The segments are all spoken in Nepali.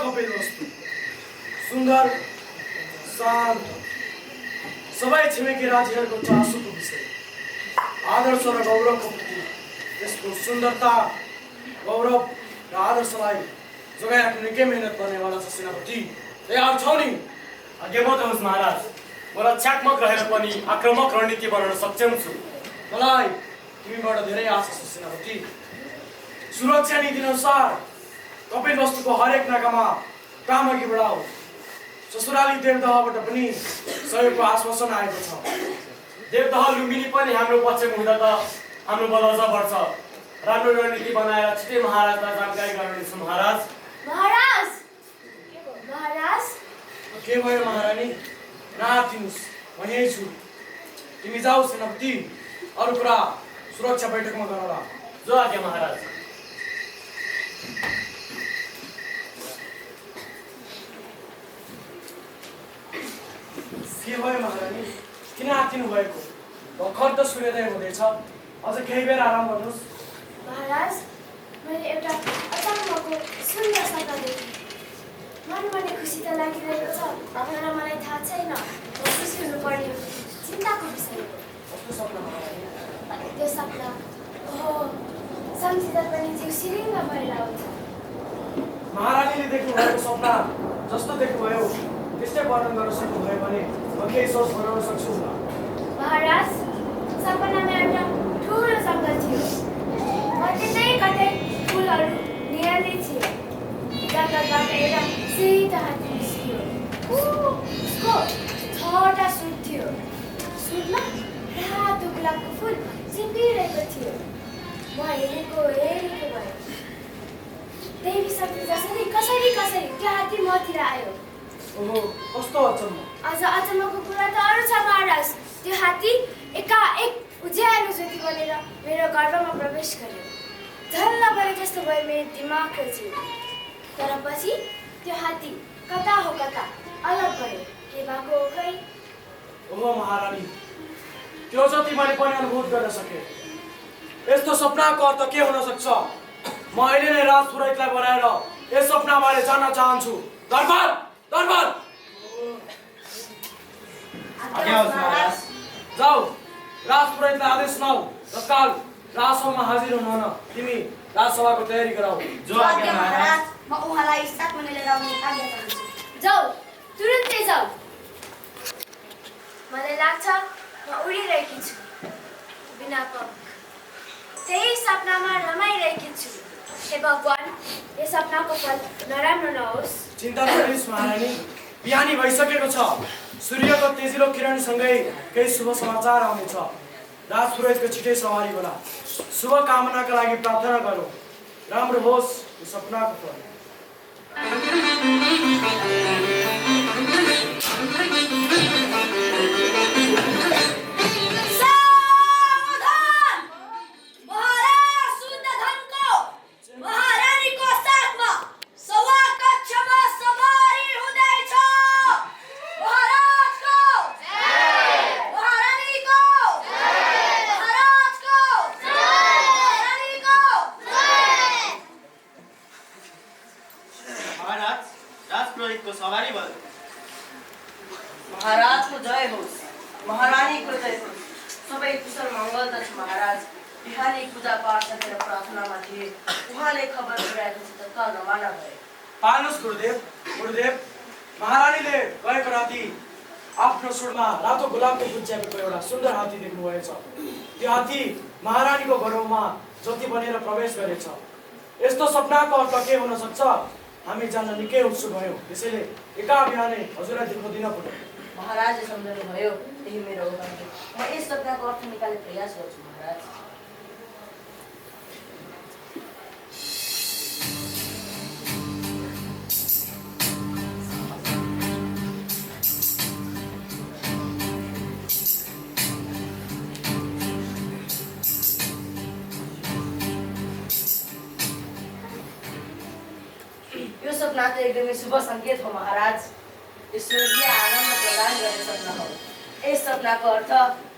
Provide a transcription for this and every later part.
कपिल वस्तु सुन्दर शान्त सबै छिमेकी राज्यहरूको चासोको विषय आदर्श र गौरवको प्रति यसको सुन्दरता गौरव र आदर्शलाई जोगाइराख्न निकै मेहनत गर्नेवाला छ सेनापति। तयार छौ नि? आज्ञा होस् महाराज। म रक्षात्मक रहेर पनि आक्रामक रणनीति बनाउन सक्षम छु। मलाई तिमीबाट धेरै आशा छ सेनापति। सुरक्षा नीति अनुसार कपिल वस्तुको हरेक नाकामा काम अघि बढाऊ। ससुराली देवदहबाट पनि सहयोगको आश्वासन आएको छ। देवदह लुम्बिनी पनि हाम्रो पक्षमा हुँदा त हाम्रो बल अझ बढ्छ। राम्रो रणनीति बनाएर छिटै महाराजलाई जानकारी गराउनेछु महाराज। महाराज महाराज के भयो महारानी? नआत्तिनुस्, म यहीँ छु। तिमी जाऊ सेनापति, अरू कुरा सुरक्षा बैठकमा गरौँला। जो आज्ञा महाराज। के भयो महारानी? किन आत्तिनु भएको? भर्खर त सूर्योदय हुँदैछ, अझ केही बेर आराम गर्नुहोस्। महाराज मैले एउटा अचम्मको सुन्दर सपना देखेँ। मनमने खुसी त लागिरहेको छ, तर मलाई थाहा छैन म खुसी हुनुपर्ने चिन्ताको विषय हो। कस्तो सपना महारानी? त्यो सपना ओहो सम्झिँदा पनि जिउ सिरिङ्ग भएर आउँछ। महारानीले देख्नुभएको सपना जस्तो देख्नुभयो त्यस्तै वर्णन गर्न सक्नुभयो भने म केही सोच बनाउन सक्छु होला। महाराज सपनामा एउटा ठुलो जङ्गल थियो। कतै कतै फुलहरू निहाल्दै थियो। जङ्गलबाट एउटा सेतो हात्ती निस्कियो। उसको 6वटा सुट थियो। सुटमा रातो गुलाबको फुल चिम्पिरहेको थियो। म हेरेको भयो। देवी शक्ति जसरी कसरी त्यो हात्ती मतिर आयो। ओहो, कस्तो अचम्म! अझ अचम्मको कुरा त अरू छ महाराज। त्यो हात्ती एकाएक उज्यालो ज्योति बनेर मेरो गर्भमा प्रवेश गर्यो। झल्ल परे जस्तो भयो मेरो दिमागको जिउ। तर पछि त्यो हात्ती कता अलग भयो। के भएको हो खै? ओहो महारानी, त्यो जति मैले पनि अनुभूत गर्न सकेँ। यस्तो सपनाको अर्थ के हुन सक्छ? म अहिले नै राज पुरोहितलाई बनाएर यस सपनाबारे जान्न चाहन्छु। दरबार दरबार आज्ञा होस् महाराज। जाऊ, राज पुरोहितलाई आदेश सुनाऊ, तत्काल राजसभामा हाजिर हुनुहुन। तिमी राजसभाको तयारी गराऊ। जो आज्ञा महाराज। म उहाँलाई साथमा लिएर आउने आज्ञा चाहन्छु। जाऊ, तुरुन्तै जाऊ। मलाई लाग्छ म उडिरहेकी छु बिना पग। त्यही सपनामा रमाइरहेकी छु। हे भगवान, यो सपनाको फल नराम्रो नहोस्। चिन्ता नगर्नुहोस् महारानी, बिहानी भइसकेको छ। सूर्यको तेजिलो किरणसँगै केही शुभ समाचार आउनेछ। राज पुरोहितको छिटै सवारी होला। शुभकामनाका लागि प्रार्थना गरौँ। राम्रो होस् यो सपनाको फल। महाराजको जय होस्, महारानीको जय होस्। सबै कुशल मङ्गल त छ महाराज। बिहानी पूजा पाठ सकेर प्रार्थनामा थिए। उहाँले खबर पुर्याएपछि तत्काल रवाना भए। पाल्नुहोस् गुरुदेव, महारानीले गएको राति आफ्नो सुरमा रातो गुलाबको फुल च्यापेको एउटा सुन्दर हात्ती देख्नुभएछ। त्यो हात्ती महारानीको गौरवमा ज्योति बनेर प्रवेश गरेछ। यस्तो सपनाको अर्थ के हुन सक्छ हामी जान्न निकै उत्सुक भयौँ। त्यसैले एका बिहानै हजुरलाई देखाउदिन पर्यो। महाराजले सम्झनु भयो, यही मेरो हो। म यस सपनाको अर्थ निकाल्ने प्रयास गर्छु महाराज। यो सपना त एकदमै शुभ सङ्केत हो महाराज। ईश्वरले आनन्द प्रदान गर्ने सपना हो। यस सपनाको अर्थ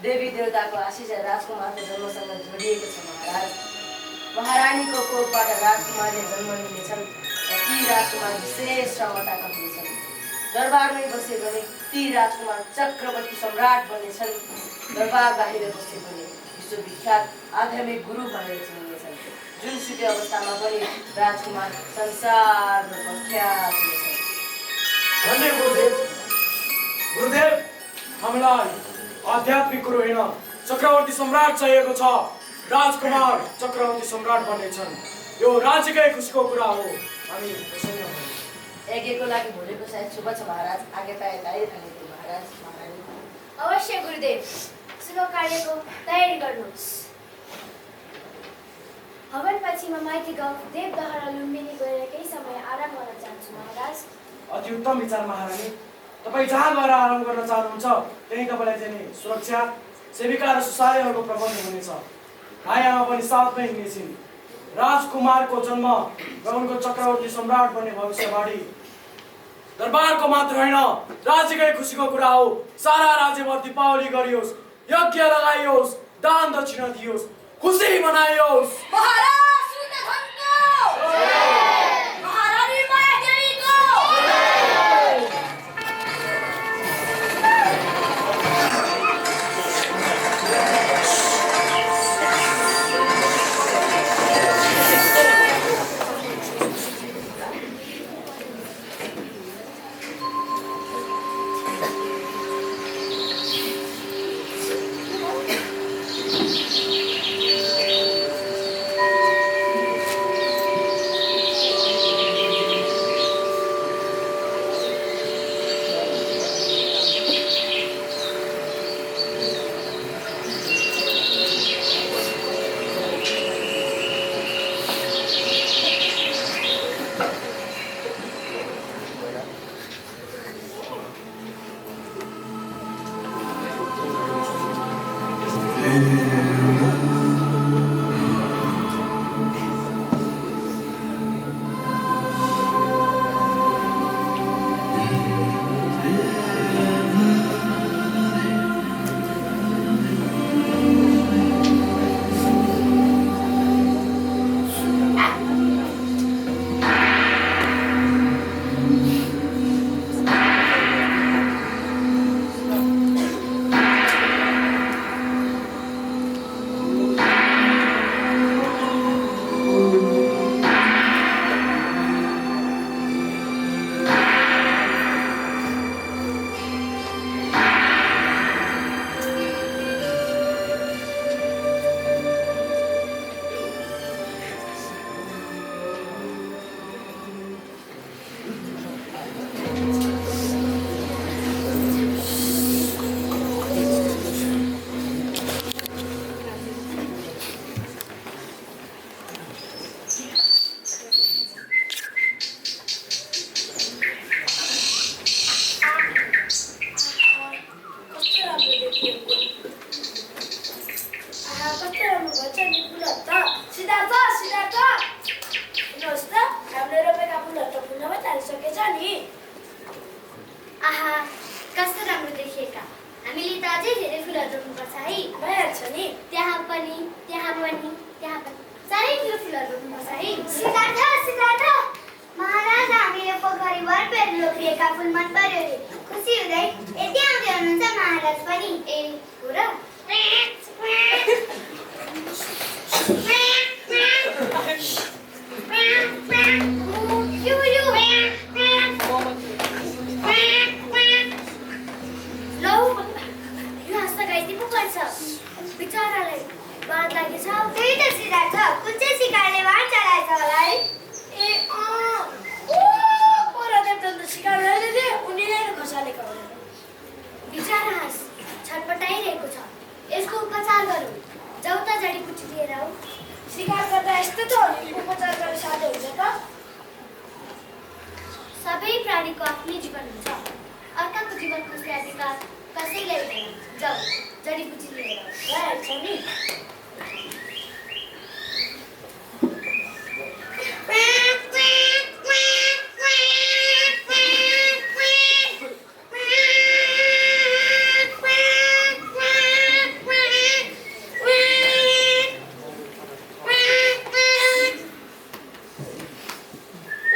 देवी देवताको आशिष र राजकुमारको जन्मसँग जोडिएको छ महाराज। महारानीको कोखबाट राजकुमारले जन्म लिनेछन्। र ती राजकुमार विशेष क्षमताका हुनेछन्। दरबारमै बसे भने ती राजकुमार चक्रवर्ती सम्राट बन्नेछन्। दरबार बाहिर बसे भने विश्वविख्यात आध्यात्मिक गुरु भनेर चिनिनेछन्। जुनसुकै अवस्थामा पनि राजकुमार संसारमा प्रख्यात हुनेछन्। धन्य गुरुदेव। गुरुदेव, हामीलाई आध्यात्मिक गुरु होइन चक्रवर्ती सम्राट चाहिएको छ। राजकुमार चक्रवर्ती सम्राट बन्नेछन्। यो राज्यकै खुसीको कुरा हो। हामी प्रसन्न हौँ। यज्ञको लागि भोलिको सायद शुभ छ महाराज। आज्ञा पाए तयारी थालेको महाराज महारानी। अवश्य गुरुदेव, शुभ कार्यको तयारी गर्नुहोस्। हवनपछि म माइती गाउँ देवदहरा लुम्बिनी गएर केही समय आराम गर्न चाहन्छु महाराज। अति उत्तम विचार महारानी। तपाईँ जहाँ गएर आराम गर्न चाहनुहुन्छ त्यही तपाईँलाई चाहिँ सुरक्षा, सेविका र सुसारेहरूको प्रबन्ध हुनेछ। आयामा पनि साथमै हिँड्नेछिन्। राजकुमारको जन्म र उनको चक्रवर्ती सम्राट बन्ने भविष्यवाणी दरबारको मात्र होइन राज्यकै खुसीको कुरा हो। सारा राज्यमा दीपावली गरियोस्, यज्ञ लगाइयोस्, दान दक्षिणा दियोस्, खुसी मनाइयोस्। महाराज सूर्यधनको महारानी मायादेवीको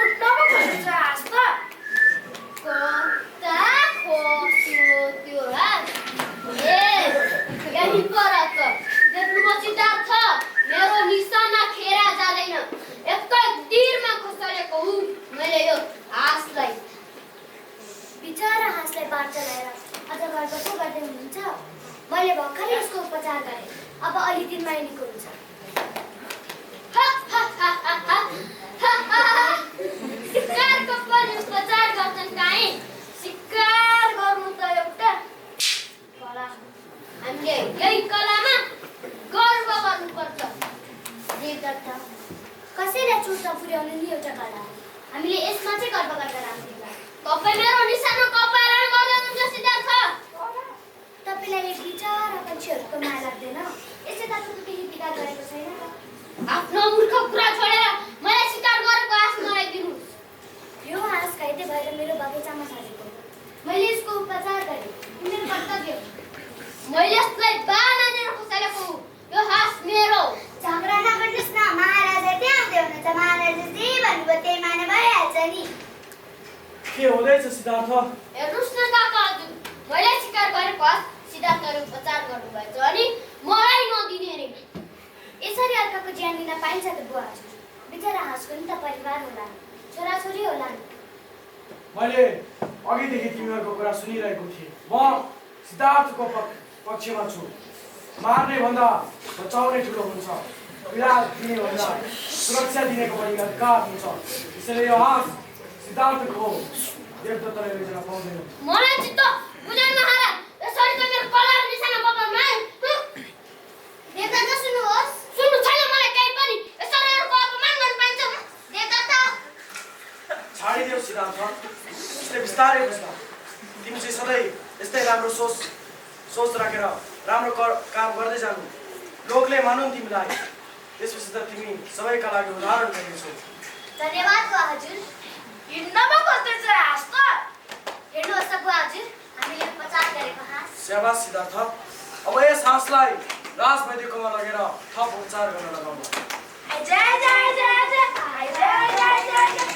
उठ्न मैले भर्खरै उसको उपचार गरेँ। अब अलि दिनमा निको हुन्छ। शिकारको पनि उपचार गर्छन् काहीँ। शिकार गर्नु त एउटा कला। हामीले यही कलामा गर्व गर्नुपर्छ। देवदत्त, कसैलाई चोट पुर्याउनु नि एउटा कला। हामीले यसमा चाहिँ गर्व गर्दा राम्रो। तपाईँ मेरो निशानो कपालन गर्दै हुनुहुन्छ सिद्धार्थ। तपाईँलाई एक बिचारा पन्छीहरूको माया लाग्दैन? यसै तातो केही बिगार गरेको छैन। आफ्नो मूर्ख कुरा छोडेर मलाई शिकार गरेको आश नलाइदिनुहोस्। यो आश घाइते भएर मेरो बगैँचामा सरेको। मैले यसको उपचार गरेँ। मेरो कर्तव्य हो। मैले यसलाई बाना दिएर खुसालेको हुँ। यो हाँस मेरो। झगडा नगर्नुहोस् न, महाराजा त्यहाँ आउँदै हुनुहुन्छ। महाराजा जे भन्नुभयो त्यही माने भइहाल्छ नि। के हुँदैछ सिद्धार्थ? हेर्नुहोस् न काका हजुर, मैले शिकार गरेको हाँस सिद्धार्थले उपचार गर्नुभएछ अनि मलाई नदिने रे। यसरी अर्काको ज्यान लिन पाइन्छ त बुवा हजुर? बिचरा हाँसको नि त परिवार होला, छोराछोरी होला नि। मैले अघिदेखि तिमीहरूको कुरा सुनिरहेको थिएँ। म सिद्धार्थको पक्षमा छु। मार्ने भन्दा बचाउने ठुलो हुन्छ। पीडा दिने भन्दा सुरक्षा दिनेको पनि अधिकार हुन्छ। त्यसैले यो हाँस सिद्धार्थको हो। देवदत्तले लैजान पाउँदैन। मलाई चित्त बुझेन महाराज। यसरी त मेरो कलाको निशाना पक्राउनु है। देवदत्त सुन्नुहोस्। सुन्नु छैन मलाई केही पनि। यसरी अरूको अपमान गर्न पाइन्छ? देवदत्त छाडिदेऊ सिद्धार्थ। उसले बिस्तारै बुझ्छ। तिमी चाहिँ सधैँ यस्तै राम्रो सोच राखेर राम्रो काम गर्दै जानु। लोकले मानुन् तिमीलाई। त्यसपछि त तिमी सबैका लागि उदाहरण बन्नेछौ। धन्यवाद बुवा हजुर। हिँड्नमा कस्तो छ हाँस त? हेर्नुहोस् त बुवा हजुर, हामीले उपचार गरेको हाँस। स्याबास सिद्धार्थ। अब यस हाँसलाई राजवैद्यकोमा लगेर थप उपचार गर्न लगाउनु। जय जय जय जय जय जय जय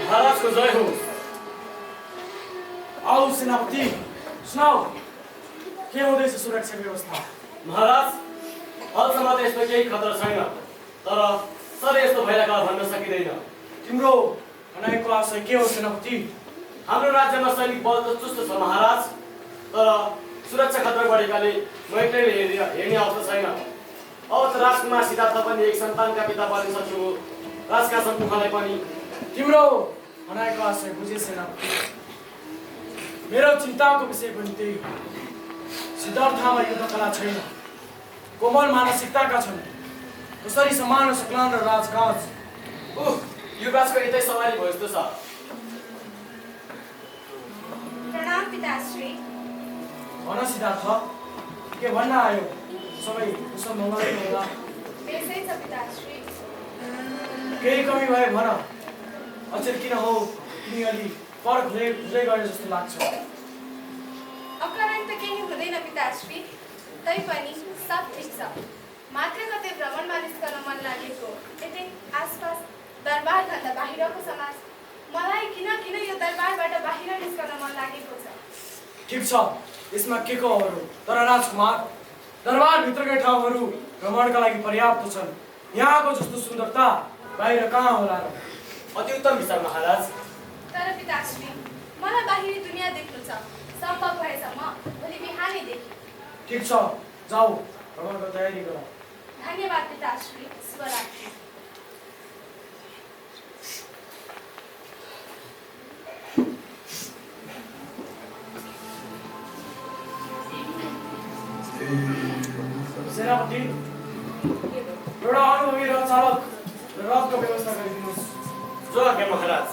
महाराजको जय होस्। आओ सेनापति, सुनाऊ के हुँदैछ सुरक्षा व्यवस्था? महाराज, हालसम्म त यसमा केही खतरा छैन, तर सधैँ यस्तो भइरहेको भन्न सकिँदैन। तिम्रो भनाइको आशय के हो सेनापति? हाम्रो राज्यमा सैनिक बल त चुस्त छ महाराज, तर सुरक्षा खतरा बढेकाले म एक्लैले हेर्ने अवस्था छैन। अब त राजकुमार सिद्धार्थ पनि एक सन्तानका पिता बन्न सक्नु, राजकाशन उहाँलाई पनि। तिम्रो भनाइको आशय बुझे सेनापति। मेरो चिन्ताको विषय पनि त्यही हो। सिद्धार्थमा युद्ध कला छैन, कोमल मानसिकताका छन्। कसरी सम्हाल्न सक्लान् र राजकाज? युवराजको यतै सवारी भयो जस्तो छ। प्रणाम पिताश्री। भन सिद्धार्थ, के भन्न आयो? सबै कुशल मङ्गलै होला? बेसै छ पिताश्री। केही कमी भए भन। अचेल किन हो? तिमी अलि पर खुलै गए जस्तो लाग्छ। अकारण त केही हुँदैन पिताश्री, तैपनि सब ठिक छ। मात्र कतै भ्रमणमा निस्कन मन लागेको, यतै आसपास दरबारभन्दा बाहिरको समाज। मलाई किन किन यो दरबारबाट बाहिर निस्कन मन लागेको छ। ठिक छ, यसमा के को अरू? तर राजकुमार, दरबारभित्रकै ठाउँहरू भ्रमणका लागि पर्याप्त छन्। यहाँको जस्तो सुन्दरता बाहिर कहाँ होला र? अति उत्तम विचार महाराज। तर पिताश्री, मलाई बाहिरी दुनियाँ देख्नु छ। सम्भव भएसम्म भोलि बिहानैदेखि। ठिक छ, जाऊ भ्रमणको तयारी गर। धन्यवाद पिताश्री। शुभरात्रि। सेनापति एउटा अनुभवी रथ चालक रथको व्यवस्था गरिदिनुहोस्। जो आज्ञा महाराज।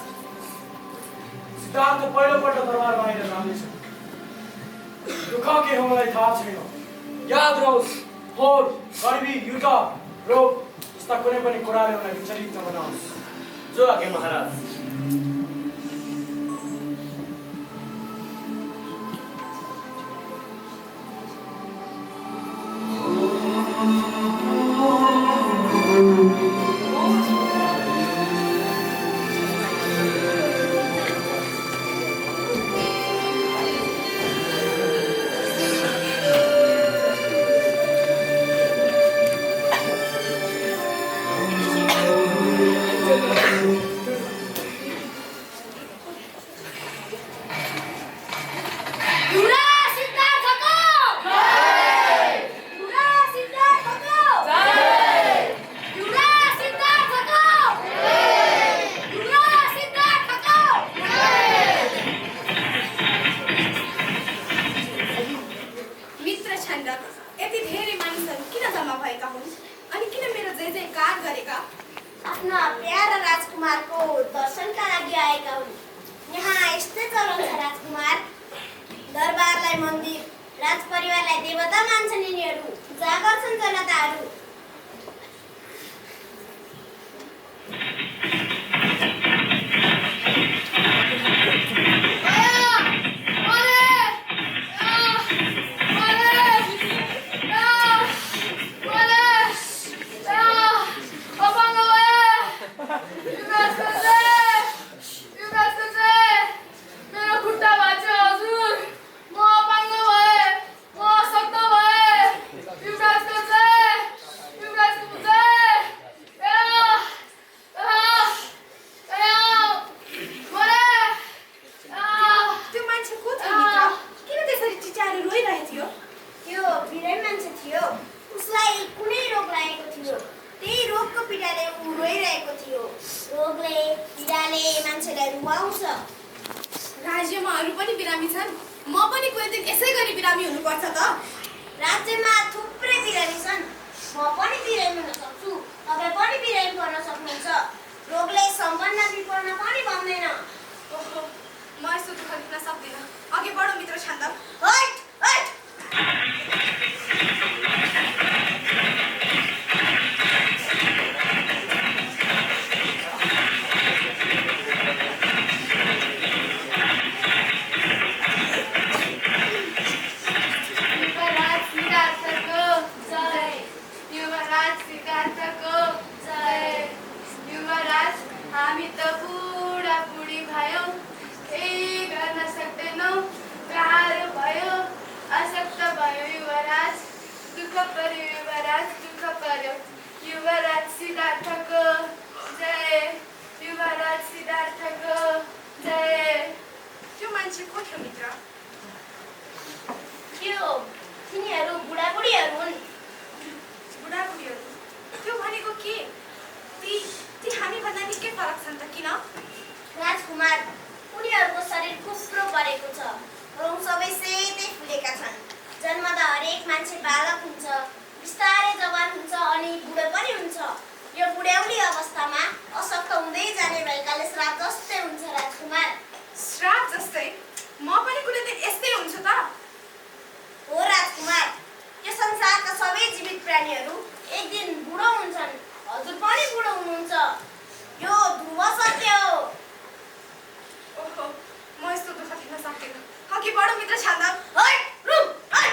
सिद्धार्थ पहिलोपल्ट दरबारमा आएर जाँदैछ। दुःख के हो मलाई थाहा छैन। याद रहोस्, फोहोर, गरिबी, युद्ध, रोग जस्ता कुनै पनि कुराले उनलाई विचलित नबनाओस्। जो आज्ञा महाराज। आफ्ना प्यारा राजकुमारको दर्शनका लागि आएका हुन्। यहाँ यस्तै चलन छ राजकुमार। दरबारलाई मन्दिर, राजपरिवारलाई देवता मान्छन् यिनीहरू, पूजा गर्छन् जनताहरू। राज्यमा अरू पनि बिरामी छन्। म पनि कुनै दिन यसै गरी बिरामी हुनुपर्छ त। राज्यमा थुप्रै बिरामी छन्। म पनि बिरामी हुन सक्छु, तपाईँ पनि बिरामी पर्न सक्नुहुन्छ। रोगले सम्पन्न विपन्न पनि भन्दैन। ओहो, म यस्तो दुःख देख्न सक्दिनँ। अघि बढौँ मित्र छान्दव। Hot hot. हामी त बुढा बुढी भयौँ, केही गर्न सक्दैनौँ, गाह्रो भयो, अशक्त भयो युवराज, दुःख पर्यो युवराज, दुःख पर्यो। युवराज सिद्धार्थको जय, युवराज सिद्धार्थको जय। त्यो मान्छे को थियो मित्र? तिनीहरू बुढाबुढीहरू हुन्। बुढाबुढीहरू? त्यो भनेको के? ती हामीभन्दा निकै फरक छन् त किन? राजकुमार, उनीहरूको शरीर कुप्रो परेको छ, रौँ सबै सेतै फुलेका छन्। जन्मदा हरेक मान्छे बालक हुन्छ, बिस्तारै जवान हुन्छ अनि बुढो पनि हुन्छ। यो बुढ्यौली अवस्थामा अशक्त हुँदै जाने भएकाले श्राप जस्तै हुन्छ राजकुमार। श्राप जस्तै? म पनि कुनै दिन यस्तै हुन्छ त? हो राजकुमार, यो संसारका सबै जीवित प्राणीहरू एक दिन बुढो हुन्छन्। हजुर पनि बुढो हुनुहुन्छ, यो ध्रुव सत्य हो। ओहो, म यस्तो दुःख देख्न सक्दिनँ। अघि बढौँ मित्र छान्दव। Hot room hot.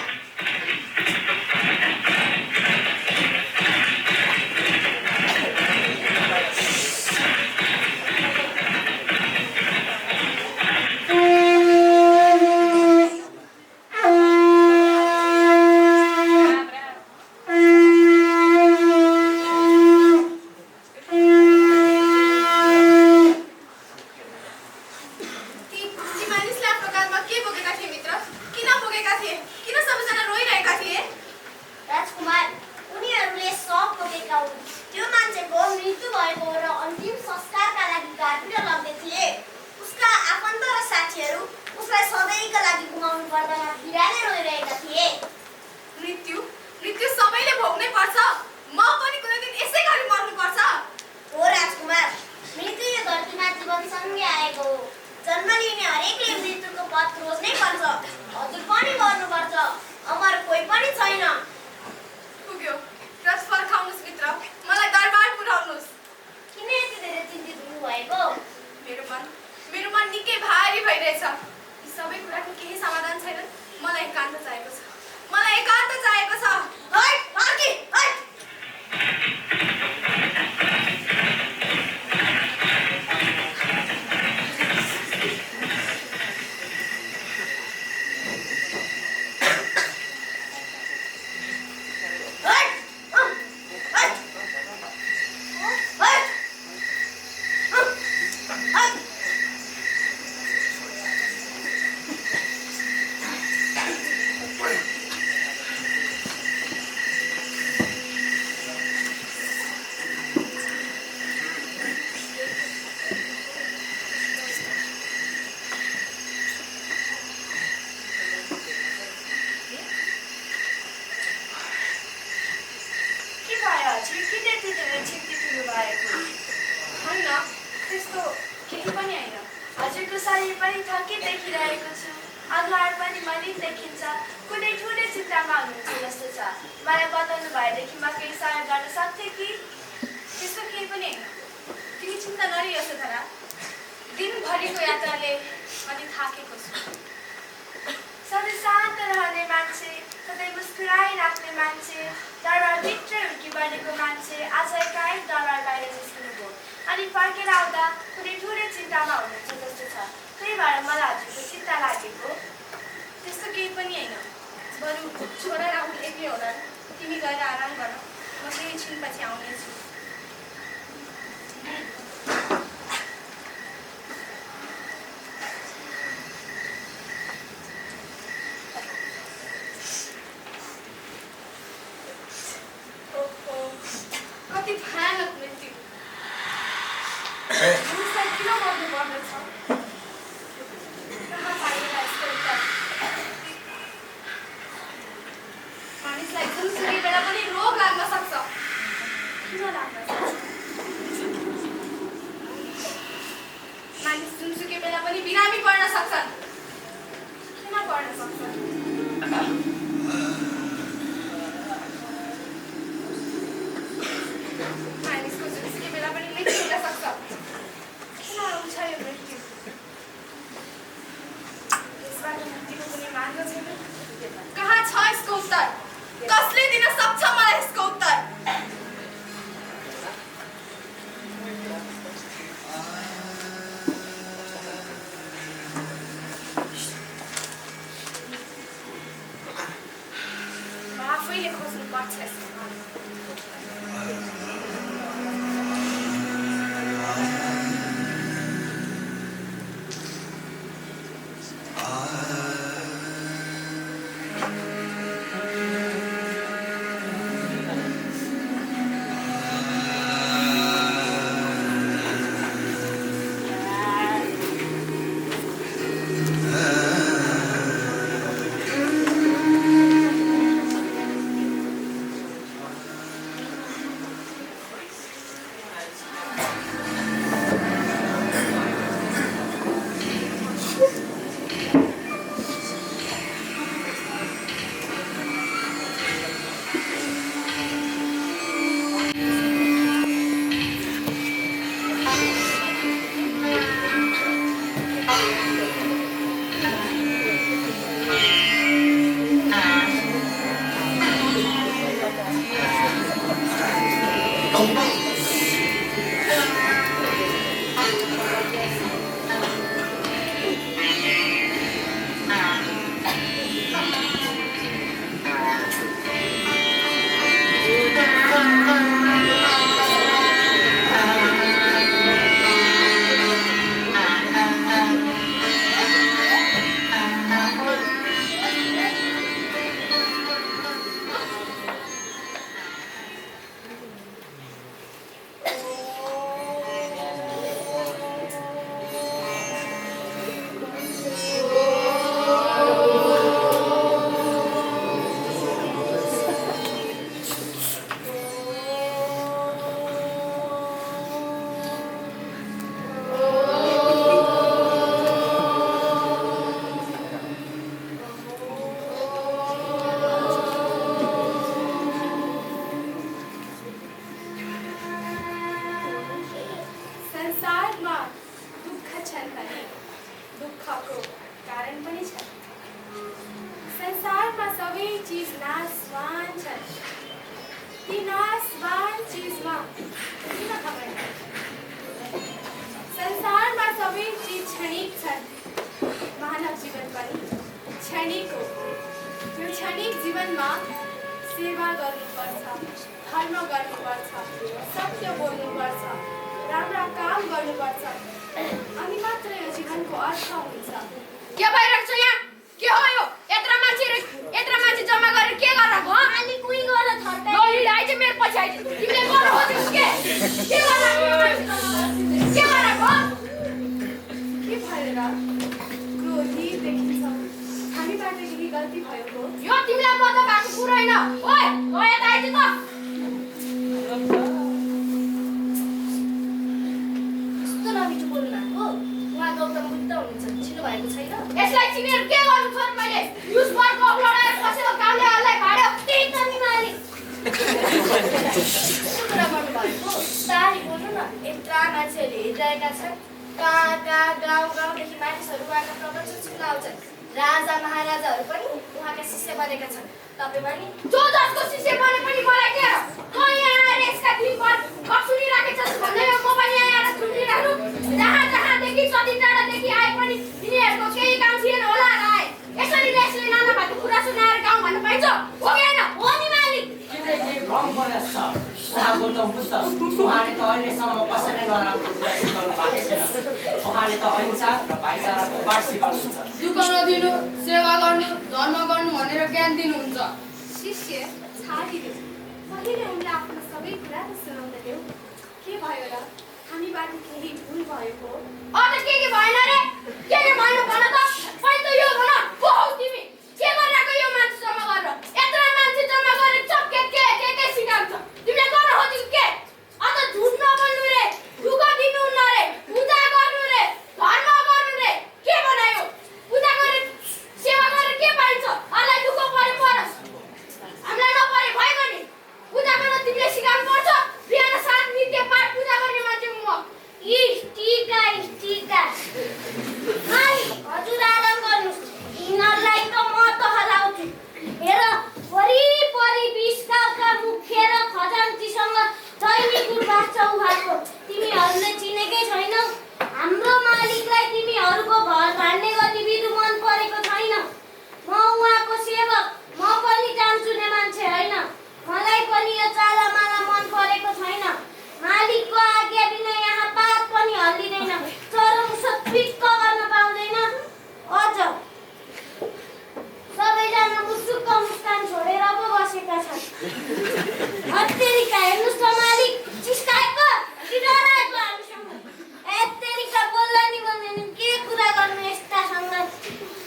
मृत्यु सबैले भोग्नै पर्छ। म पनि कुनै दिन यसै गरी मर्नुपर्छ। हो राजकुमार, मृत्यु यो धरतीमा जीवनसँगै आएको हो। जन्म लिने हरेकले मृत्युको पथ रोज्नै पर्छ। हजुर पनि मर्नुपर्छ, अमर कोही पनि छैन। पुग्यो, रथ फर्काउनुहोस् भित्र, मलाई दरबार पुर्याउनुहोस्। किन यति धेरै चिन्तित हुनुभएको? मेरो मन निकै भारी भइरहेछ। यी सबै कुराको केही समाधान छैन। मलाई एकान्त चाहिएको छ। हट, फर्की, हट। त्यस्तो केही पनि होइन। हजुरको शरीर पनि थकित देखिरहेको छु। अनुहार पनि मलिन देखिन्छ। कुनै ठुलो चिन्तामा हुनुहुन्छ जस्तो छ। मलाई बताउनु भएदेखि म केही सहयोग गर्न सक्थेँ कि? त्यस्तो केही पनि होइन। तिमी चिन्ता नलिए यशोधरा। दिनभरिको यात्राले अलि थाकेको छु। सधैँ शान्त रहने मान्छे, सधैँ मुस्कुराइराख्ने मान्छे, दरबारभित्र हुर्की बनेको मान्छे आज एकाएक दरबार बाहिर निस्किनुभयो। अनि फर्केर आउँदा कुनै ठुलो चिन्तामा हुनुहुन्छ जस्तो छ। त्यही भएर मलाई हजुरको चिन्ता लागेको। त्यस्तो केही पनि होइन। बरु छोरा राहुल एक्लै होला। तिमी गएर आराम गर, म केही छिनपछि आउनेछु। कति भयानक मृत्यु। मानिसलाई किन मर्नु पर्दछ? कहाँ पाइएला यसको उत्तर? मानिसलाई जुनसुकै बेला पनि रोग लाग्न सक्छ। किन लाग्न सक्छ? मानिस जुनसुकै बेला पनि बिरामी पर्न सक्छन्। किन पर्न सक्छन्? मानिसको जुनसुकै बेला पनि मृत्यु हुन सक्छ। किन आउँछ यो मृत्यु? यसबाट मुक्तिको कुनै मार्ग छैन? कहाँ छ यसको उत्तर? कसले दिन सक्छ मलाई यसको उत्तर? म आफैले खोज्नुपर्छ यसको मार्ग। आकाशमा किन खबर? संसारमा सबै चिज क्षणिक छन्, मानव जीवन पनि क्षणिक हो। यो क्षणिक जीवनमा सेवा गर्नुपर्छ, धर्म गर्नुपर्छ, सत्य बोल्नुपर्छ, राम्रा काम गर्नुपर्छ, अनि मात्र यो जीवनको अर्थ हुन्छ। के भइरहेको छ यहाँ? के हो यो? यत्रो मान्छे जम्मा गरेर के गरेको हो? अलि कुइ गएर थर्का लोली आइज मेरो पछि आइज। तिमीले गर्नु खोजेको के? के गरेको? के गरेको? के भएर क्रोधित देखिन्छ? हामीबाट केही गल्ती भयो हो? यो तिमीलाई मद्दत भएको कुरा होइन। ओइ, ओ यता आइज त। कस्तो नमिठो बोल्नु भएको? उहाँ गौतम बुद्ध हुनुहुन्छ, चिन्नु भएको छैन? यसलाई चिनेर के गर्नु छ मैले? युज बर्को लडाएर बसेको गाउँलेहरूलाई भाड्यो। त्यही त नि मालिक। कस्तो कुरा गर्नु भएको? तारी बोल्नु न। यत्रा मान्छेहरूले हेरिरहेका छन्। कहाँ गाउँदेखि मानिसहरू उहाँका प्रवचन सुन्न आउँछन्। राजा महाराजाहरू पनि उहाँका शिष्य बनेका छन्। तपाईँ पनि जो जसको शिष्य बने पनि मलाई के हो? म यहाँ आएर यसका दिनभर गफ सुनिराखेको छु भन्दै म पनि यहाँ आएर सुनिरहेको। जहाँदेखि कति टाढादेखि आए पनि यिनीहरूको केही काम थिएन होला र आए। यसरी यसले नाना भएको कुरा सुनाएर गाउँ भन्न पाइन्छ? हो कि होइन? हो नि मालिक। किनकि भ्रम परेको छ। गौतम बुद्ध उहाँले त अहिलेसम्म कसैले नराम्रो कुरा सिकाउनु भएको छैन। उहाँले त अहिंसा र भाइचाराको पाठ सिकाउनुहुन्छ। दुःख नदिनु, सेवा गर्नु, धर्म गर्नु भनेर ज्ञान दिनुहुन्छ। शिष्य छाडिदेऊ। पहिले उनलाई आफ्नो सबै कुरा त सुनाउँदैनौ। के भयो र? हामीबाट केही भुल भएको? अझ के भएन रे? के भएन भन त? पहिले त यो भन, को हौ तिमी? के गरिरहेको यो मान्छे जम्मा गरेर? यत्रो मान्छे जम्मा गरेर चक्के के सिकाउँछ? तिमीले गर्न खोजेको के? अझ झुट नबोल्नु रे, दुःख दिनुहुन्न रे, पूजा गर्नु रे, धर्म गर्नु रे। के बनायो? पूजा गरेर सेवा गरेर के पाइन्छ? अरूलाई दुःख परे परोस्, हामीलाई नपरे भयो नि। पूजा गर्न तिमीले सिकाउनु पर्छ। बिहान सात नित्य पाठ पूजा गर्ने मान्छे म। टीका मालिक, हजुर आराम गर्नुहोस्। यिनीहरूलाई त म त हलाउँछु। हेर, वरिपरि 20 गाउँका मुख्य र खजान्चीसँग दैनिक उर्वास छ उहाँको। तिमीहरूले चिनेकै छैनौ। हाम्रो मालिकलाई तिमीहरूको घर भाड्ने गतिविधि मन परेको छैन। म उहाँको सेवक, म पनि जान्चुने मान्छे होइन। मलाई पनि यो चालामाला मन परेको छैन। मालिकको आज्ञा बिना यहाँ पात पनि हल्लिँदैन। चरम सत्विक्क गर्न पाउँदैन। अझ सबैजना मुसुक्क मुस्कान छोडेर पो बसेका छन्। अत्तेरिका हेर्नुहोस् त मालिक, चिस्काएको कि डराएको हामीसँग? अत्तेरिका बोल्ला नि भन्दैन, के कुरा गर्नु यस्तासँग?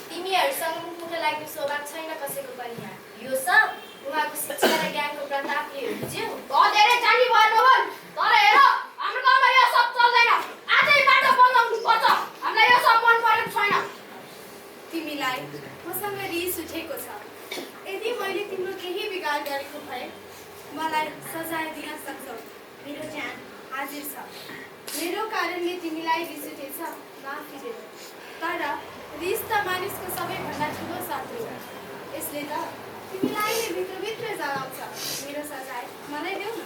तिमीहरूसँग मुखुट लाग्ने स्वभाव छैन कसैको पनि यहाँ। यो सब उहाँको शिक्षा र ज्ञानको प्रतापले हो, बुझ्यौ? धेरै जानी भएर नभन्। तर हेर, हाम्रो गाउँमा यो सब चल्दैन। आजै बाटो बन्दाउनु पर्छ। हामीलाई यो सब मन परेको छैन। तिमीलाई मसँग रिस उठेको छ। यदि मैले तिम्रो केही बिगार गरेको भए मलाई सजाय दिन सक्छौ। मेरो ज्यान हाजिर छ। मेरो कारणले तिमीलाई रिस उठेछ, माफी देऊ। तर रिस त मानिसको सबैभन्दा ठुलो शत्रु हो। यसले त तिमीलाई नै भित्रभित्र जलाउँछ। मेरो सजाय मलाई देऊ न।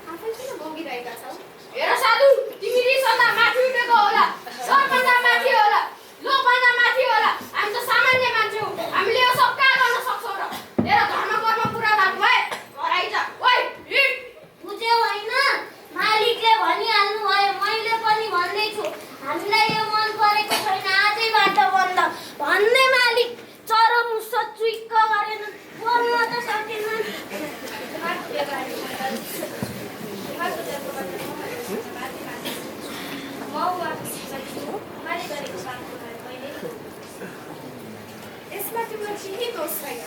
आफै किन भोगिरहेका छौ? हेर साधु, तिमी रिसभन्दा माथि उठेको होला, सबभन्दा माथि होला, लोभभन्दा माथि होला। हामी त सामान्य मान्छे हौ। हामीले यो सब कहाँ गर्न सक्छौँ र? हेर, धर्म कर्म पुरा भएको भए घर आइज। ओइ, हिँड। बुझ्यौ होइन? मालिकले भनिहाल्नु भयो, मैले पनि भन्दैछु। हामीलाई यो मन परेको छैन, आजैबाट बन्द भन्ने मालिक चरम सत्विक्क गरेन। बोल्न त सकेनन्। उहाँको व्यवहारले मलाई उहाँको जन्मबाट म उहाँको शिक्षा दिनु। उहाँले गरेको कामको घर मैले यसमा तिम्रो केही दोष छैन।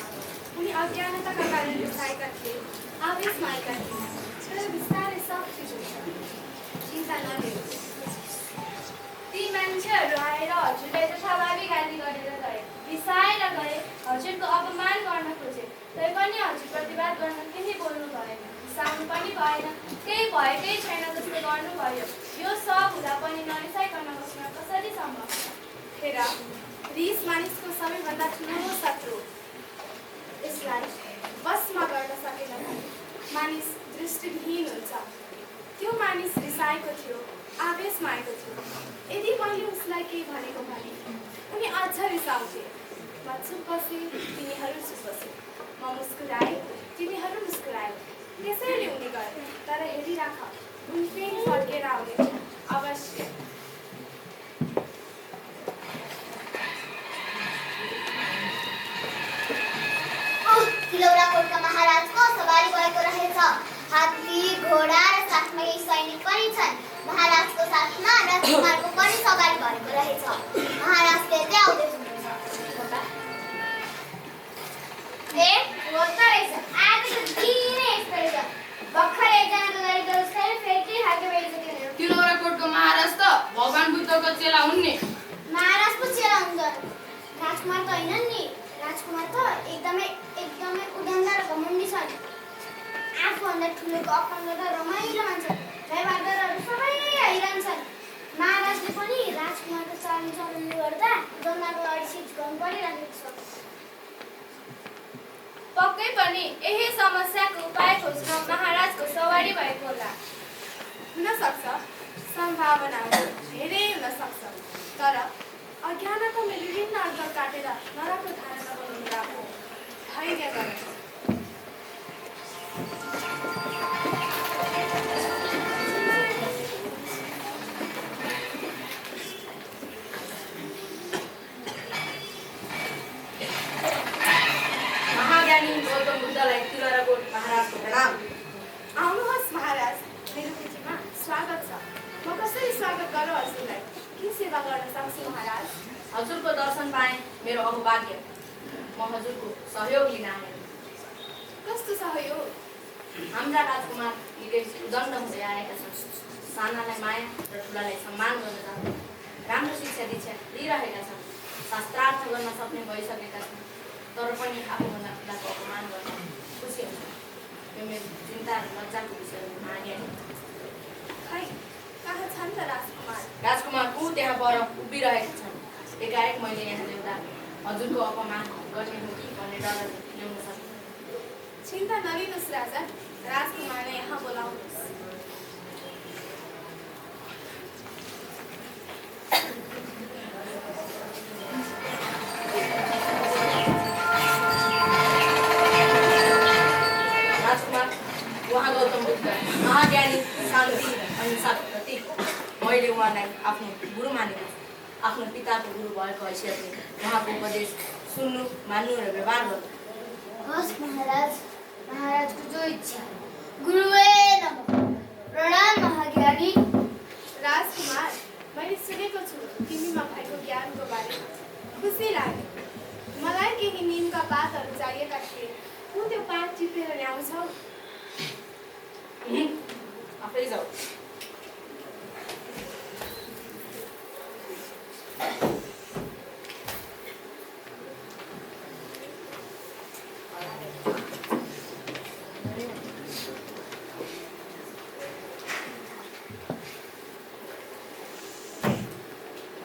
उनी अज्ञानताका कारण रुचाएका थिए, आवेशमा आएका थिए। तर बिस्तारै सब ठिक हुन्छ। चिन्ता नलिनु। ती मान्छेहरू आएर हजुरलाई जथाभावी गाली गरेर गए, रिसाएर गए, हजुरको अपमान गर्न खोजे। तैपनि हजुर प्रतिवाद गर्न केही बोल्नु भएन, रिसाउनु पनि भएन, केही भएकै छैन जस्तो गर्नुभयो। यो सब हुँदा पनि नरिसाइकन बस्न कसरी सम्भव? हेर, रिस मानिसको सबैभन्दा ठुलो शत्रु। यसलाई वशमा गर्न सकेन भने मानिस दृष्टिविहीन हुन्छ। चुप बसे तिनीहरू चुप बसे म मुस्कुराएँ तिनीहरू मुस्कुराए त्यसैले उनी गए तर हेरिराख उनी फेरि फर्केर आउने अवश्य तिलौराकोटका महाराजको सवारी भएको रहेछ हात्ती घोडा र साथमा केही सैनिक पनि छन् महाराजको साथमा राजकुमारको पनि सवारी भएको रहेछ महाराजले चाहिँ आउँदै हुनुहुन्छ ए होता रहेछ आज त दिनै यस्तो रहेछ भर्खर एकजनाको गाडी गरोस् फेरि के खालको बेइज्जती तिलौराकोटको महाराज त भगवान बुद्धको चेला हुन् नि महाराज पो चेला हुन्छ राजकुमार त होइन नि राजकुमार त एकदमै उदान्दा र घमण्डी छन् आफूभन्दा ठुलोको अपमान गर्दा रमाइलो मान्छन् भाइभादरहरू सबै हैरान्छन् महाराजले पनि राजकुमारको चाली चलन गर्दा जन्माको अगाडि सिट गर्नु परिरहेको छ पक्कै पनि यही समस्याको उपाय खोज्न महाराजको सवारी भएको होला हुन सक्छ सम्भावनाहरू धेरै हुन सक्छ तर अज्ञानतामा विभिन्न अड्कल काटेर नराम्रो धारणा बनाउनु राम्रो धैर्य गर्नु महाज्ञानी गौतम बुद्धलाई तिलौराकोट महाराजको प्रणाम आउनुहोस् महाराज मेरो पिठीमा स्वागत छ म कसरी स्वागत गरौँ हजुरलाई के सेवा गर्न सक्छु महाराज हजुरको दर्शन पाएँ मेरो अहोभाग्य म हजुरको सहयोग लिन आएँ कस्तो सहयोग हाम्रा राजकुमार निकै उदण्ड हुँदै आएका छन् सानालाई माया र ठुलालाई सम्मान गर्न जान्दै राम्रो शिक्षा दीक्षा लिइरहेका छन् शास्त्रार्थ गर्न सक्ने भइसकेका छन् तर पनि आफूभन्दा ठुलाको अपमान गर्न खुसी हुन्छ यो मेरो चिन्ता र लज्जाको विषय हो महाज्ञानी खै कहाँ छन् त राजकुमार राजकुमार ऊ त्यहाँ पर उभिरहेका छन् एकाएक मैले यहाँ ल्याउँदा हजुरको अपमान गर्ने हो कि भन्ने डरले ल्याउन सकेँ चिन्ता नलिनुहोस् राजा राजकुमारलाई यहाँ बोलाउनुहोस् राजकुमार उहाँ गौतम बुद्ध महाज्ञानी शान्ति अहिंसाको प्रतीक मैले उहाँलाई आफ्नो गुरु मानेको छु आफ्नो पिताको गुरु भएको हैसियतले उहाँको उपदेश सुन्नु मान्नु र व्यवहार गर्नु हस् महाराजको जो इच्छा गुरुवे नमः प्रणाम महाज्ञानी राजकुमार मैले सुनेको छु तिमीमा भएको ज्ञानको बारेमा खुसी लाग्यो मलाई केही निमका पातहरू चाहिएका थिए तँ त्यो पात टिपेर ल्याउँछौ आफै जाऊ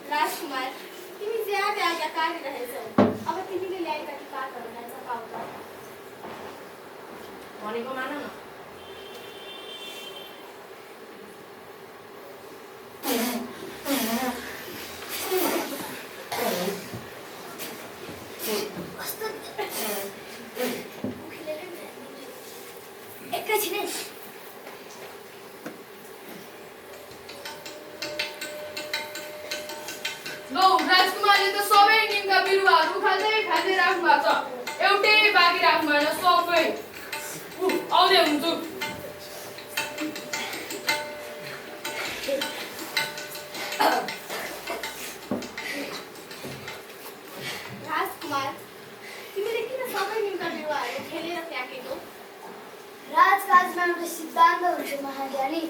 राजकुमार तिमी ज्यादै आज्ञाकारी रहेछौ अब तिमीले ल्याएका ती पातहरूलाई चपाउ त भनेको मान न एकैछिन लौ राजकुमारले त सबै निमका बिरुवाहरू खाँदै राख्नु भएको छ एउटै बाँकी राख्नु भएन सबै आउँदै हुन्छु राजकुमार तिमीले किन सबै निमका बिरुवाहरू खेलेर फ्याँकेको राजकाजमा एउटा सिद्धान्त हुन्छ महाज्ञानी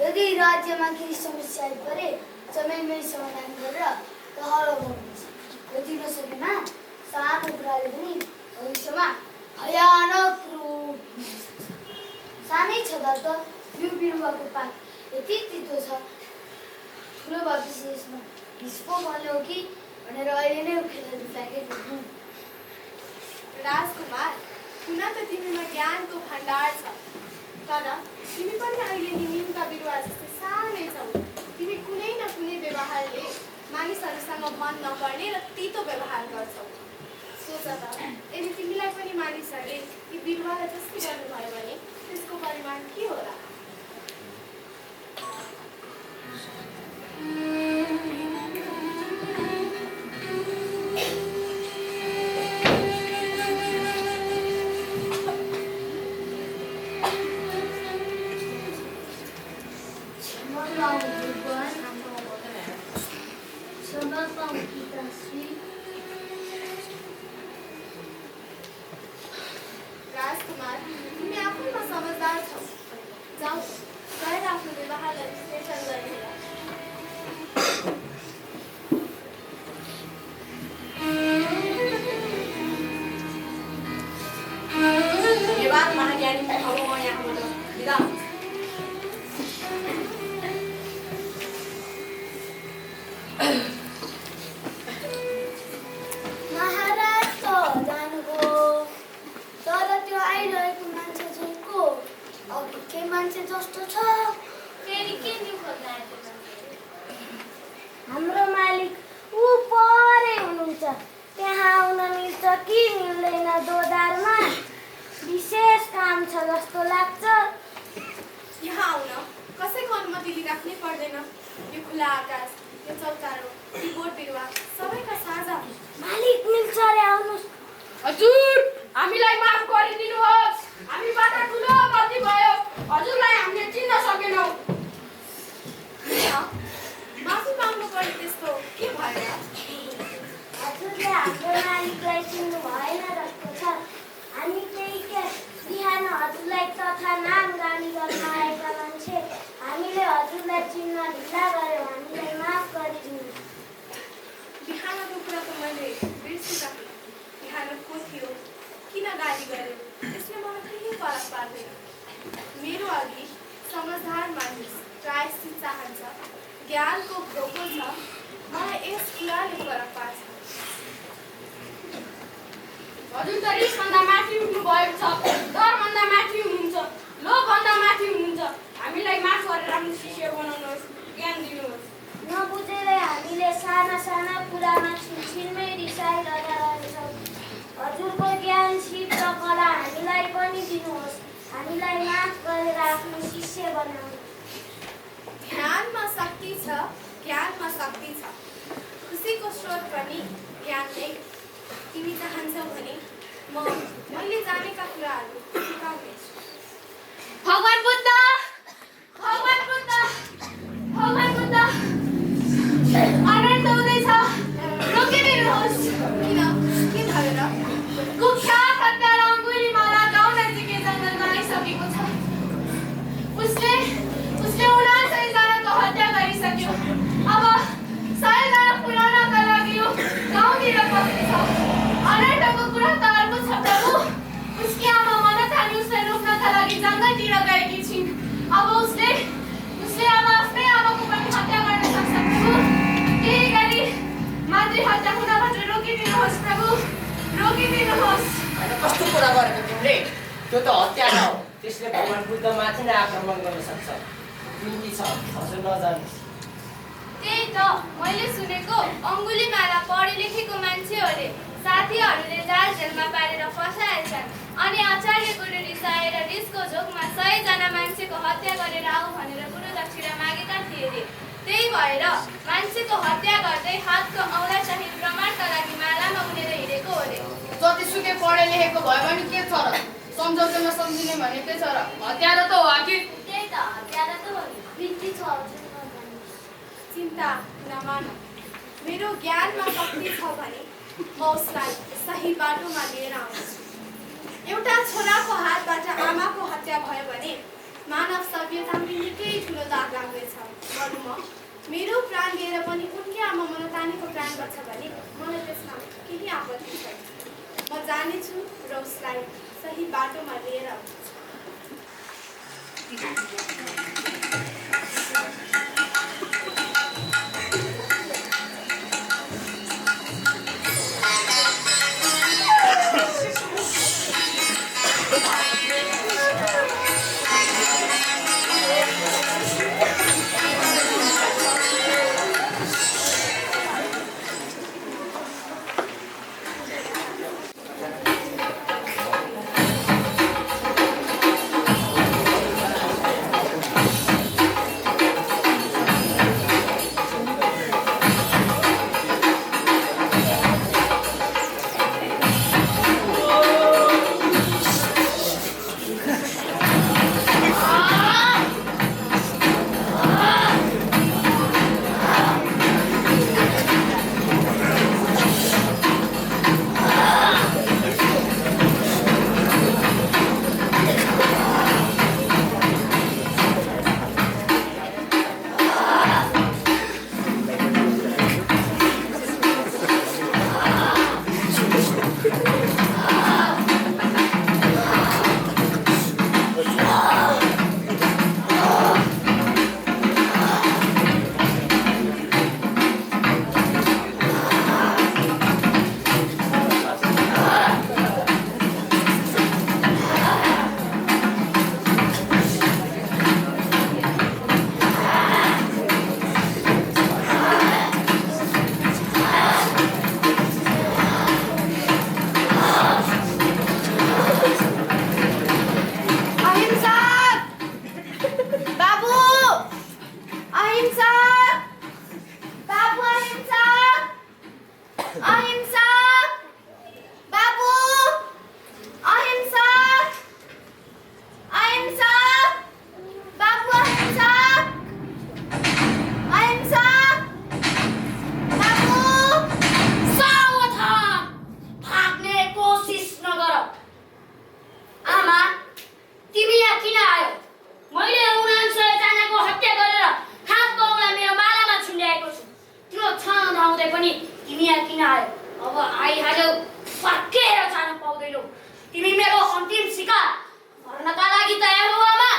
यदि राज्यमा केही समस्या आइपरे समयमै समाधान गरेर तहलो गर्नुपर्छ यदि नसकेन सानो कुराले पनि भविष्यमा भयानक रूप सानै छँदा त यो बिरुवाको पात यति तितो छ ठुलो भएपछि यसमा हिस्पो पर्ने हो कि भनेर अहिले नै उखेलेर फ्याँकेको हुँ राजकुमार हुन त तिमीमा ज्ञानको भण्डार छ तर तिमी पनि अहिले नि निमका बिरुवा जस्तै सानै छौ तिमी कुनै न कुनै व्यवहारले मानिसहरूसँग मन नपर्ने र तितो व्यवहार गर्छौ सो सोच त यदि तिमीलाई पनि मानिसहरूले यी बिरुवालाई जस्तै गर्नुभयो भने त्यसको परिमाण के होला? राजकुमार, तिमी आफैमा समझदार छौ। जाऊ, गएर आफ्नो विवाहलाई विश्लेषण गरेर ये बात महाज्ञानी अब म यहाँबाट बिदा हुन्छु। महाराज त जानुभयो, तर त्यो आइरहेको मान्छे चाहिँ को? अघि के मान्छे जस्तो छ? फेरि के दुःख लाग्यो? हाम्रो मालिक ऊ परै हुनुहुन्छ। त्यहाँ आउन मिल्छ कि मिल्दैन? दोधारमा विशेष काम छ जस्तो लाग्छ। यहाँ आउन कसैको अनुमति लिइराख्नै पर्दैन। यो खुला आकाश, यो चौतारो, यी बोट बिरुवा सबैका साझा हो। मालिक मिल्छ रे, आउनुहोस्। हजुर, हामीलाई माफ गरिदिनुहोस्। हामीबाट ठुलो गल्ती भयो। हजुरलाई हामीले चिन्न सकेनौँ। माफी माग्नु पर्ने त्यस्तो के भयो? हजुरले हाम्रो मालिकलाई चिन्नु भएन जस्तो छ। हामी त्यही के बिहान हजुरलाई तथा नाम गानी गर्न आएका मान्छे। हामीले हजुरलाई चिन्न ढिला गऱ्यौँ, हामीलाई माफ गरिदिनुहोस्। बिहानको कुरा त मैले बिर्सिसकेँ। बिहान को थियो, किन गाली गर्यो, त्यसले मलाई केही फरक पार्दैन। मेरो अघि समझदार मानिस प्रायश्चित चाहन्छ, ज्ञानको भोको छ। मलाई यस कुराले फरक पार्छ। हजुर त रिसभन्दा माथि उठ्नु भएको छ। डरभन्दा माथि हुनुहुन्छ। लोभभन्दा माथि हुनुहुन्छ। हामीलाई माफ गरेर आफ्नो शिष्य बनाउनुहोस्, ज्ञान दिनुहोस्। नबुझेरै हामीले साना साना कुरामा छिनछिनमै रिसाइरहन्छौँ। हजुरको ज्ञान, सिप र कला हामीलाई पनि दिनुहोस्। हामीलाई माफ गरेर आफ्नो शिष्य बनाउनुहोस्। ध्यानमा शक्ति छ, ज्ञानमा शक्ति छ। खुसीको स्रोत पनि ज्ञान नै। तिमी चाहन्छौ भने मैले जानेका कुराहरू सिकाउनेछु। भगवान बुद्ध, भगवान बुद्ध, भगवान बुद्ध, अनन्त हुँदैछ। रोकिदिनुहोस्। किन? के भयो र? कुख्यात हत्यारा अङ्गुलीमाला गाउँ नजिकै जङ्गलमा आइसकेको छ। उसले 79 जनाको हत्या गरिसक्यो। अब 100 जना पुर्याउनका लागि यो गाउँतिर पस्नेछ। अनन्तको कुरा त अर्को छ प्रभु। उसकी आमा मनथानी उसलाई रोक्नका लागि जङ्गलतिर गएकी छिन्। अब उसले अब आफ्नै आमाको पनि हत्या गर्न सक्छ प्रभु। केही गरी मातृ हत्या हुनबाट रोकिदिनुहोस् प्रभु, रोकिदिनुहोस्। कस्तो कुरा गरेको तिमीले? त्यो त हत्या हो। त्यसले भगवान बुद्धमाथि नै आक्रमण गर्न सक्छ। बिन्ती छ, हजुर नजानुहोस्। त्यही त मैले सुनेको। अङ्गुलीमाला पढे लेखेको मान्छे हो रे। साथीहरूले जाल जेलमा पारेर फसाएछन्। अनि आचार्य गुरु रिसाएर रिसको झोकमा 100 जना मान्छेको हत्या गरेर आऊ भनेर गुरु दक्षिणा मागेका थिए रे। त्यही भएर मान्छेको हत्या गर्दै हातको औँला चाहिँ प्रमाणका लागि मालामा उनेर हिँडेको हो रे। जतिसुकै पढे लेखेको भयो भने के छ र? सम्झौतामा सम्झिने भनेकै छ र? हत्यारा त हो आखिर। त्यही त हत्यारा त हो नि। बिन्ती छ हजुर, नजानुहोस्। चिन्ता नमान। मेरो ज्ञानमा शक्ति छ भने म उसलाई सही बाटोमा लिएर आउँछु। एउटा छोराको हातबाट आमाको हत्या भयो भने मानव सभ्यतामा निकै ठुलो दाग लाग्दैछ। भनौँ मेरो प्राण लिएर पनि उनकी आमा मनतानीको प्राण बच्छ भने मलाई त्यसमा केही आपत्ति छैन। म जानेछु र उसलाई सही बाटोमा लिएर आउँछु। अहिंसा बाबू अहिंसा बाबू अहिंसा अहिंसा बाबू अहिंसा अहिंसा बाबू अहिंसा अहिंसा बाबू सावधान भाग्ने कोसिस नगर आमा तिमी यहाँ किन आयो मैले 99 जनाको हत्या गरेर हात बाउला मेरो मालामा छुन्ड्याएको छु त्यो थाहा नहुँदै पनि तिमी यहाँ किन आयो अब आइहाल्यौ फर्केर जान पाउँदैनौ तिमी मेरो अन्तिम शिकार मर्नका लागि तयार हो आमा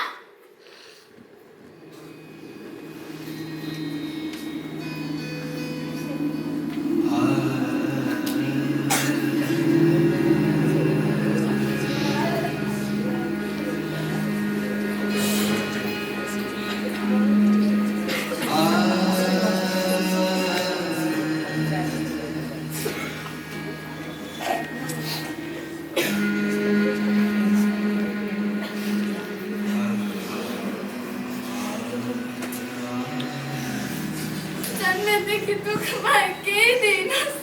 जन्मेदेखि दुःखमा केही दिइनस्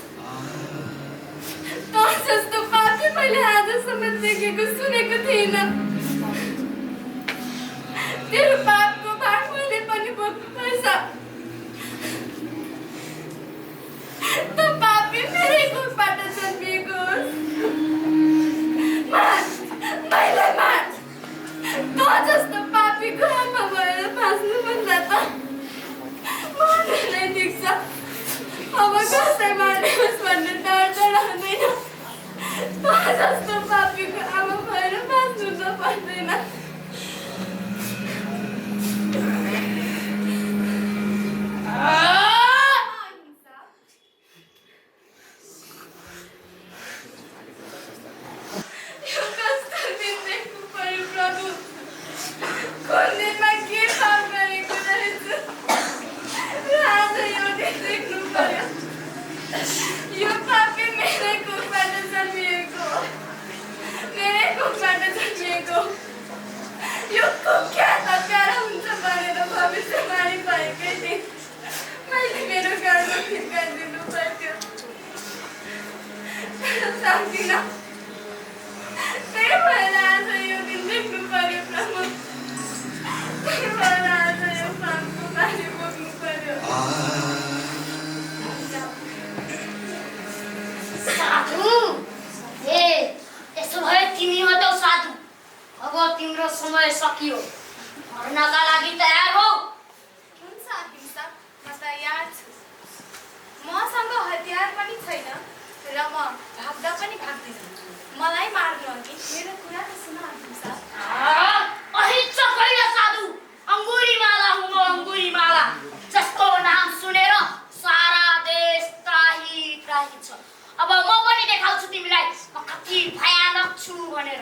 तँ जस्तो पापी मैले आजसम्म देखेको सुनेको थिइनँ तेरो पापको भाग मैले पनि बोक्नुपर्छ तँ पापी मेरै कोखबाट जन्मिएको होस् मार मलाई मार तँ जस्तो पापीको आमा भएर बाँच्नुभन्दा त मलाई ठिक छ अब कसै मार्ने होस् भन्ने डर चढाउँदैन तँ जस्तो पापीको आमा भएर बाँच्नु त पर्दैन यो कस्तो दिन देख्नु पर्यो प्रभु कुन दिनमा के पाप गरेको रहेछु आज यो दिन देख्नु पर्यो यो पापी मेरै कोखबाट जन्मिएको मेरै कोखबाट जन्मिएको यो कुख्यात प्यारा हुन्छ भनेर भविष्यवाणी भएकै थिएँ मैले मेरो गर्व फिर्काइदिनु पर्थ्यो तर सक्दिनँ त्यही भएर आज यो दिन देख्नु पर्यो प्रभु त्यही भएर आज यो पापको बारी बोक्नु पर्यो साधु ए त्यसो भए तिमी हो त साधु अब तिम्रो समय सकियो मर्नका लागि तयार हो हुन्छ अहिंसा म तयार छु मसँग हतियार पनि छैन र म भाग्दा पनि भाग्दिनँ मलाई मार्नु अघि मेरो कुरा त सुन अहिंसा अहिंसा होइन साधु अङ्गुरीमाला हुँ म अङ्गुरीमाला जसको नाम सुनेर सारा देश त्राही त्राही छ अब म पनि देखाउँछु तिमीलाई म कति भयानक छु भनेर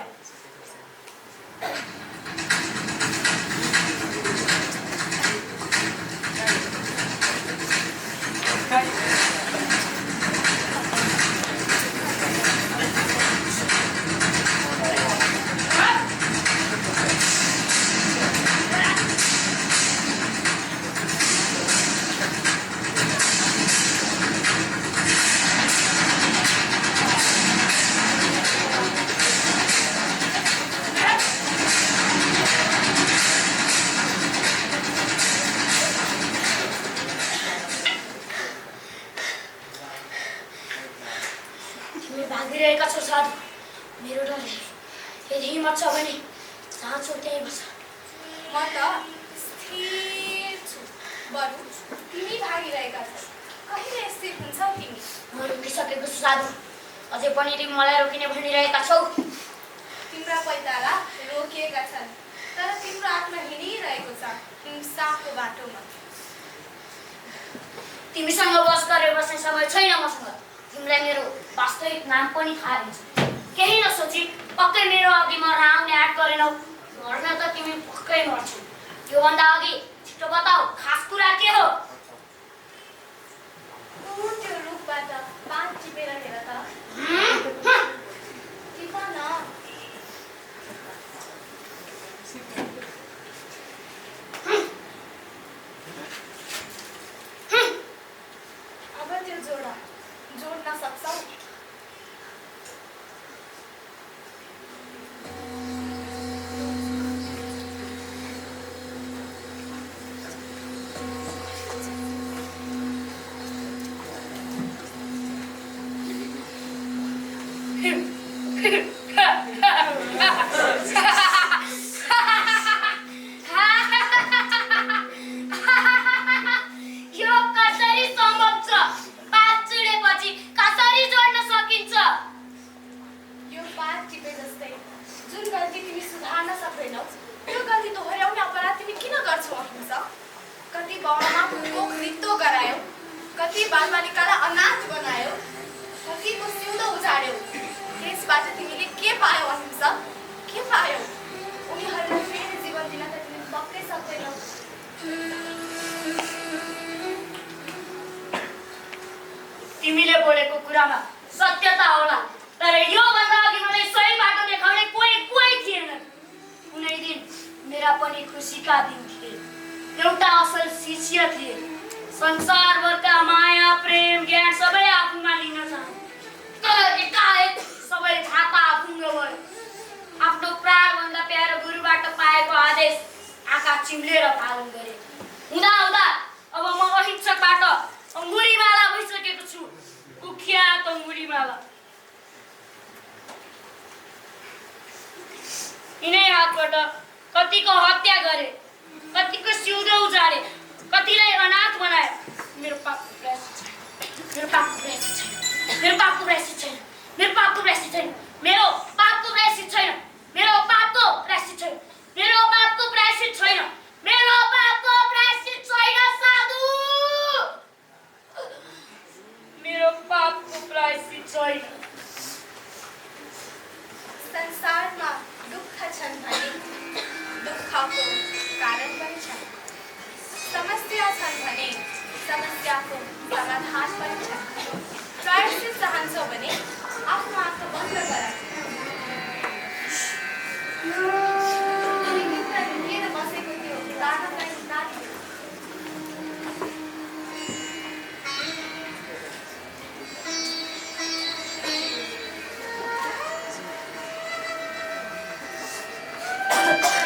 भागिरहेका छौ साधु मेरो डर यदि हिम्मत छ भने जहाँ छौ त्यहीँ बस म त स्थिर छु बरु तिमी भागिरहेका छौ कहिले स्थिर हुन्छौ तिमी म रुकिसकेको छु साधु अझै पनि तिमी मलाई रोकिने भनिरहेका छौ। तिम्रा पैताला रोकिएका छन्, तर तिम्रो आत्मा हिँडिरहेको छ हिंसाको बाटोमा। तिमीसँग बस गरेर बस्ने समय छैन मसँग। तिमीलाई मेरो वास्तविक नाम पनि थाहा हुन्छ। केही नसोची पक्कै मेरो अघि मर्न आउने आँट गरेनौ। मर्न त तिमी पक्कै मर्छौ। त्योभन्दा अघि छिटो बताऊ, खास कुरा के हो? त्यो रुखबाट पात टिपेर हेर त। टिप न। अब त्यो जोड्न सक्छौ? यो कसरी सम्भव छ? पात चुडेपछि कसरी जोड्न सकिन्छ? यो पात टिपे जस्तै जुन गल्ती तिमी सुधार्न सक्दैनौ, त्यो गल्ती दोहोऱ्याउने अपराध तिमी किन गर्छौ अहिंसा? कति बाउमा पुगको मृत्यु गरायौ, कति बालबालिकालाई अनाथ बनायौ, कतिको सिउँदो उजाड्यौ। त्यसबाट तिमीले के पायौ अहिंसा? के पायौ? उनीहरूलाई फेरि जीवन दिन त तिमी पक्कै सक्दैनौ। तिमीले बोलेको कुरामा सत्यता होला, तर योभन्दा अघि मलाई सही बाटो देखाउने कोही थिएन। कुनै दिन मेरा पनि खुसीका दिन थिए। एउटा असल शिष्य थिए। संसारभरका माया, प्रेम, ज्ञान सबै आफूमा लिन चाहे, तर एकाएक सबै धाता आफूङ्ग भयो। आफ्नो प्राणभन्दा प्यारो गुरुबाट पाएको आदेश आँखा चिम्लेर पालन गरे। हुँदा हुँदा अब म अहिंसकबाट अङ्गुरीमाला भइसकेको छु। कुख्यात अङ्गुरीमाला। यिनै हातबाट कतिको हत्या गरे, कतिको सिउँदो उजाडे, कतिलाई अनाथ बनाए। मेरो पापको प्रायश्चित छैन। मेरो पापको प्रायश्चित छैन। मेरो पापको प्रायश्चित छैन। मेरो पापको प्रायश्चित छैन। मेरो पापको प्रायश्चित छैन। मेरो पापको प्रायश्चित छैन। मेरो पापको प्रायश्चित छैन। मेरो पापको प्रायश्चित छैन साधु। मेरो पापको प्रायश्चित छैन। संसारमा दुःख छन् भने दुःखको कारण पनि छ। समस्या छन् भने समस्याको समाधान पनि छ। प्रायश्चित चाहन्छौ भने आफ्नो आँखा बन्द गर। तिमीभित्र लुकेर बसेको त्यो दानवलाई निकाल्नु।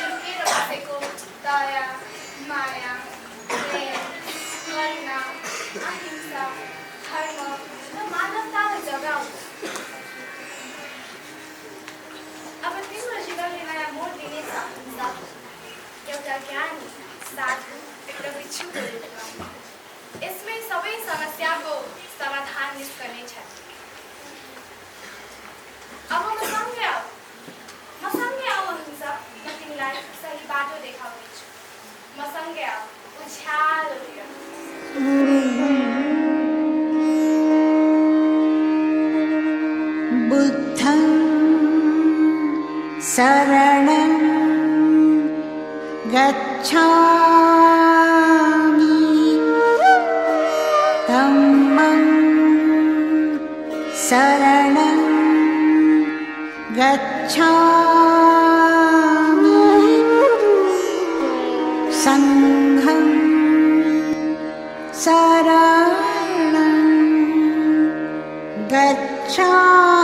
लुकेर बसेको दया, माया, प्रेम, करुणा, अहिंसा, धर्म र मानवतालाई जगाऊ। अब तिम्रो जीवनले नयाँ मोड दिनेछ अहिंसा। एउटा ज्ञानी, साधु र भिक्षुको रूपमा। यसमै सबै समस्याको समाधान निस्कनेछ। अब मसँगै आऊ। मसँगै आऊ अहिंसा। म तिमीलाई सही बाटो देखाउनेछु। मसँगै आऊ उज्यालोतिर। बुद्धं शरणं गच्छामि, धम्मं शरणं गच्छामि, संघं शरणं गच्छामि।